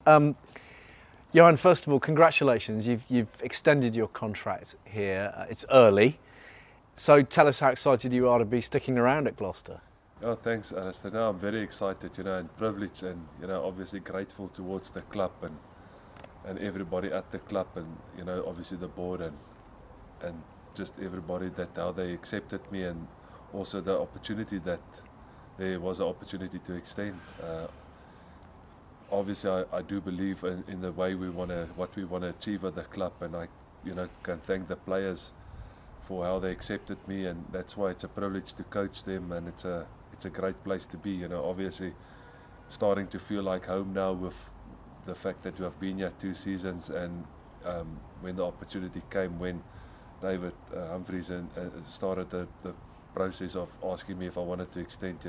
Johan, first of all, congratulations. You've extended your contract here. It's early. So tell us how excited you are to be sticking around at Gloucester. Oh, thanks, Alastair. No, I'm very excited, and privileged, and obviously grateful towards the club and everybody at the club, and obviously the board and just everybody, that how they accepted me, and also the opportunity that there was an opportunity to extend. Obviously, I do believe in the way what we want to achieve at the club, and I can thank the players for how they accepted me, and that's why it's a privilege to coach them, and it's a great place to be. Obviously starting to feel like home now with the fact that we have been here 2 seasons, and when the opportunity came, when David Humphreys started the process of asking me if I wanted to extend,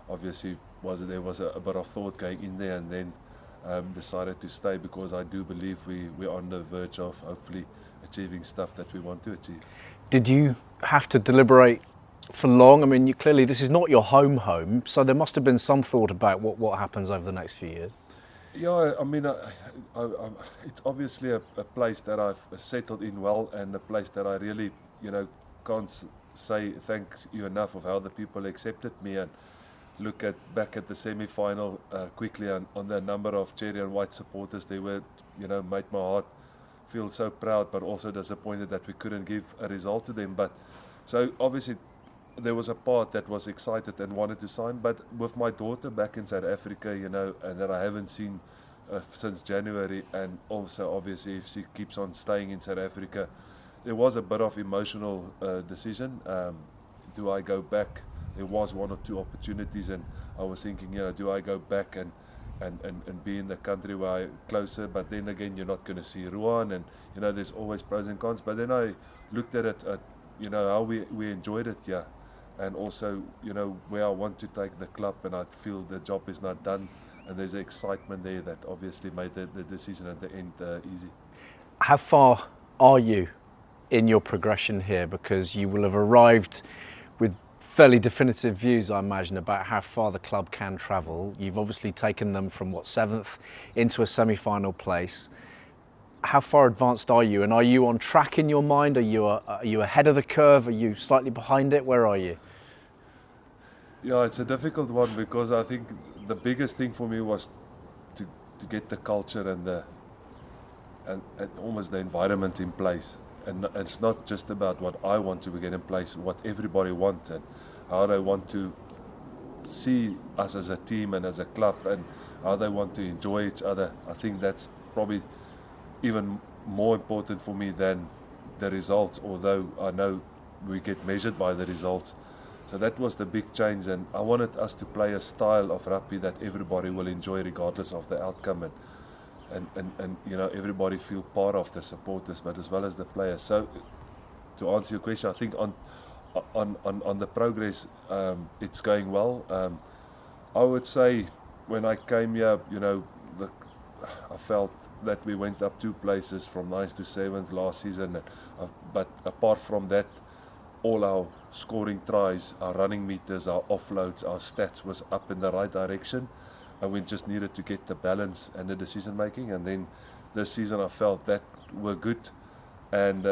obviously there was a bit of thought going in there, and then decided to stay because I do believe we're on the verge of hopefully achieving stuff that we want to achieve. Did you have to deliberate for long? I mean, clearly this is not your home, so there must have been some thought about what happens over the next few years. Yeah, I mean, it's obviously a place that I've settled in well, and a place that I really, can't say thank you enough of how the people accepted me, and look back at the semi-final quickly on the number of cherry and white supporters they were, made my heart feel so proud, but also disappointed that we couldn't give a result to them. But so obviously there was a part that was excited and wanted to sign, but with my daughter back in South Africa, and that I haven't seen since January, and also obviously if she keeps on staying in South Africa, there was a bit of emotional decision. Do I go back? There was 1 or 2 opportunities, and I was thinking, do I go back and be in the country where I'm closer? But then again, you're not going to see Ruan, and there's always pros and cons. But then I looked at it, how we enjoyed it, and also where I want to take the club, and I feel the job is not done, and there's excitement there that obviously made the decision at the end easy. How far are you in your progression here? Because you will have arrived with fairly definitive views, I imagine, about how far the club can travel. You've obviously taken them from 7th into a semi-final place. How far advanced are you, and are you on track in your mind? Are you ahead of the curve? Are you slightly behind it? Where are you? Yeah, it's a difficult one, because I think the biggest thing for me was to get the culture and almost the environment in place. And it's not just about what I want to get in place, what everybody wants, and how they want to see us as a team and as a club, and how they want to enjoy each other. I think that's probably even more important for me than the results, although I know we get measured by the results. So that was the big change, and I wanted us to play a style of rugby that everybody will enjoy regardless of the outcome, and everybody feel part of the supporters, but as well as the players. So to answer your question, I think on the progress, it's going well. I would say when I came here, I felt that we went up 2 places from 9th to 7th last season, but apart from that, all our scoring tries, our running meters, our offloads, our stats was up in the right direction, and we just needed to get the balance and the decision making. And then this season I felt that we're good, and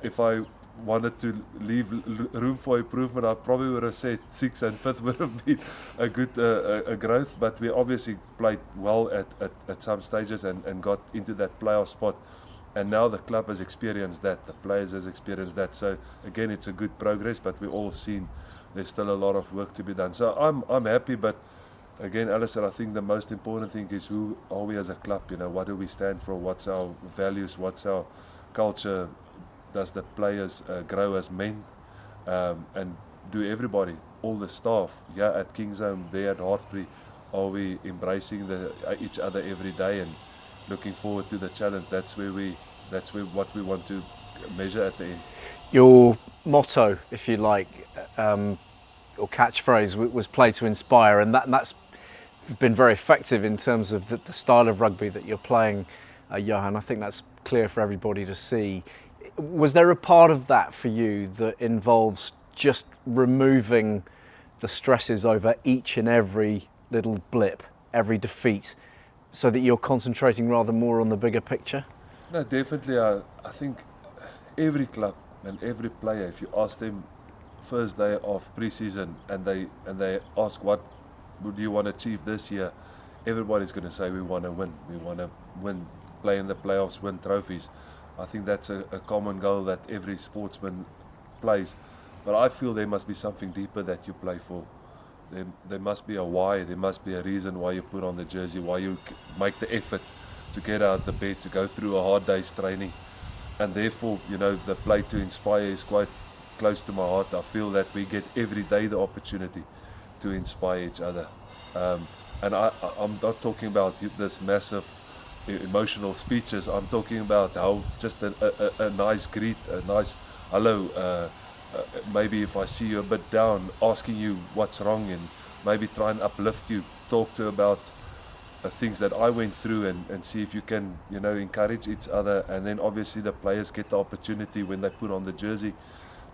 if I wanted to leave room for improvement, I probably would have said 6th and 5th would have been a good a growth, but we obviously played well at some stages and got into that playoff spot, and now the club has experienced that, the players has experienced that. So again, it's a good progress, but we all seen there's still a lot of work to be done. So I'm happy, but again, Alastair, I think the most important thing is who are we as a club, what do we stand for, what's our values, what's our culture, does the players grow as men, and do everybody, all the staff, at Kingsholm, there at Hartbury, are we embracing each other every day and looking forward to the challenge? That's what we want to measure at the end. Your motto, if you like, or catchphrase was play to inspire, and that's been very effective in terms of the style of rugby that you're playing, Johan. I think that's clear for everybody to see. Was there a part of that for you that involves just removing the stresses over each and every little blip, every defeat, so that you're concentrating rather more on the bigger picture? No, definitely. I think every club and every player, if you ask them first day of pre-season and they ask what would you want to achieve this year, everybody's going to say we want to win. We want to win, play in the playoffs, win trophies. I think that's a common goal that every sportsman plays. But I feel there must be something deeper that you play for. There must be a why, there must be a reason why you put on the jersey, why you make the effort to get out of the bed, to go through a hard day's training. And therefore, the play to inspire is quite close to my heart. I feel that we get every day the opportunity to inspire each other. And I'm not talking about this massive emotional speeches. I'm talking about how just a nice greet, a nice hello, maybe if I see you a bit down, asking you what's wrong and maybe try and uplift you, talk to about things that I went through and see if you can, encourage each other. And then obviously the players get the opportunity when they put on the jersey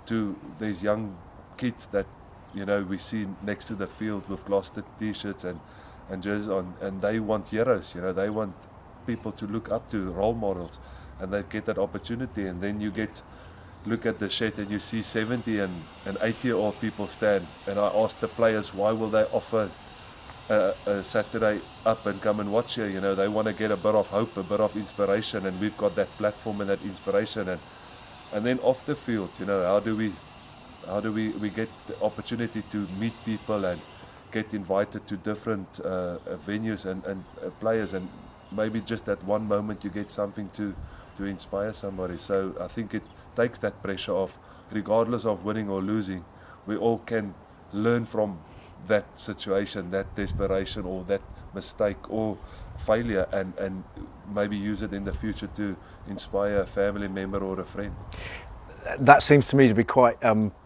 to these young kids that, we see next to the field with Gloucester t-shirts and jerseys on, and they want heroes, they want people to look up to, role models, and they get that opportunity. And then you look at the shed and you see 70 and 80-year-old people stand, and I ask the players, why will they offer a Saturday up and come and watch here? They want to get a bit of hope, a bit of inspiration, and we've got that platform and that inspiration. And then off the field, how do we get the opportunity to meet people and get invited to different venues and players, and maybe just that one moment you get something to inspire somebody. So I think it takes that pressure off. Regardless of winning or losing, we all can learn from that situation, that desperation or that mistake or failure, and maybe use it in the future to inspire a family member or a friend. That seems to me to be quite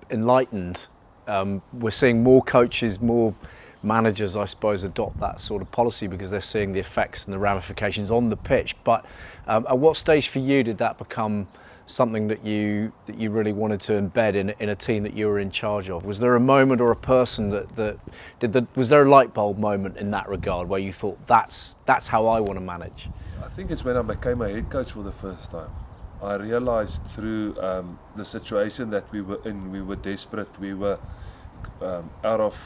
enlightened. We're seeing more coaches, more managers, I suppose, adopt that sort of policy because they're seeing the effects and the ramifications on the pitch. But at what stage for you did that become something that you really wanted to embed in a team that you were in charge of? Was there a moment or a person was there a light bulb moment in that regard where you thought that's how I want to manage? I think it's when I became a head coach for the first time. I realized through the situation that we were in, we were desperate, we were out of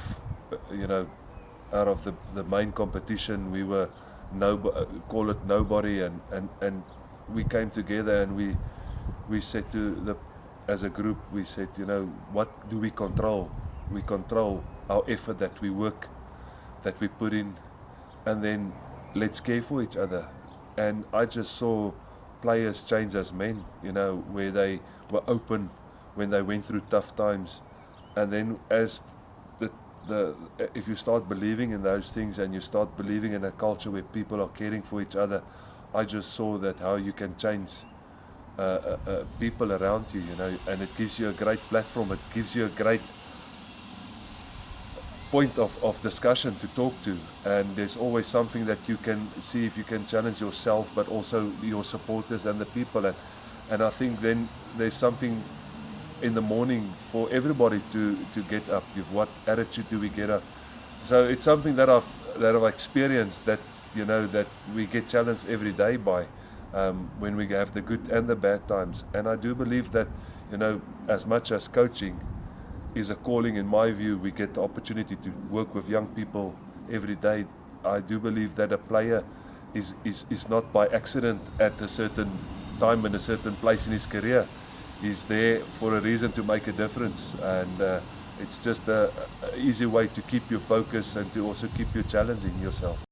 the main competition, we were nobody, and we came together and we said as a group, we said, what do we control? We control our effort that we work, that we put in, and then let's care for each other. And I just saw players change as men, where they were open when they went through tough times. And then as if you start believing in those things and you start believing in a culture where people are caring for each other, I just saw that how you can change people around you, and it gives you a great platform, it gives you a great point of discussion to talk to, and there's always something that you can see if you can challenge yourself, but also your supporters and the people, and I think then there's something in the morning for everybody to get up. With what attitude do we get up? So it's something that I've experienced, that that we get challenged every day by when we have the good and the bad times. And I do believe that as much as coaching is a calling, in my view, we get the opportunity to work with young people every day. I do believe that a player is not by accident at a certain time in a certain place in his career. He's there for a reason, to make a difference, and it's just a easy way to keep your focus and to also keep you challenging yourself.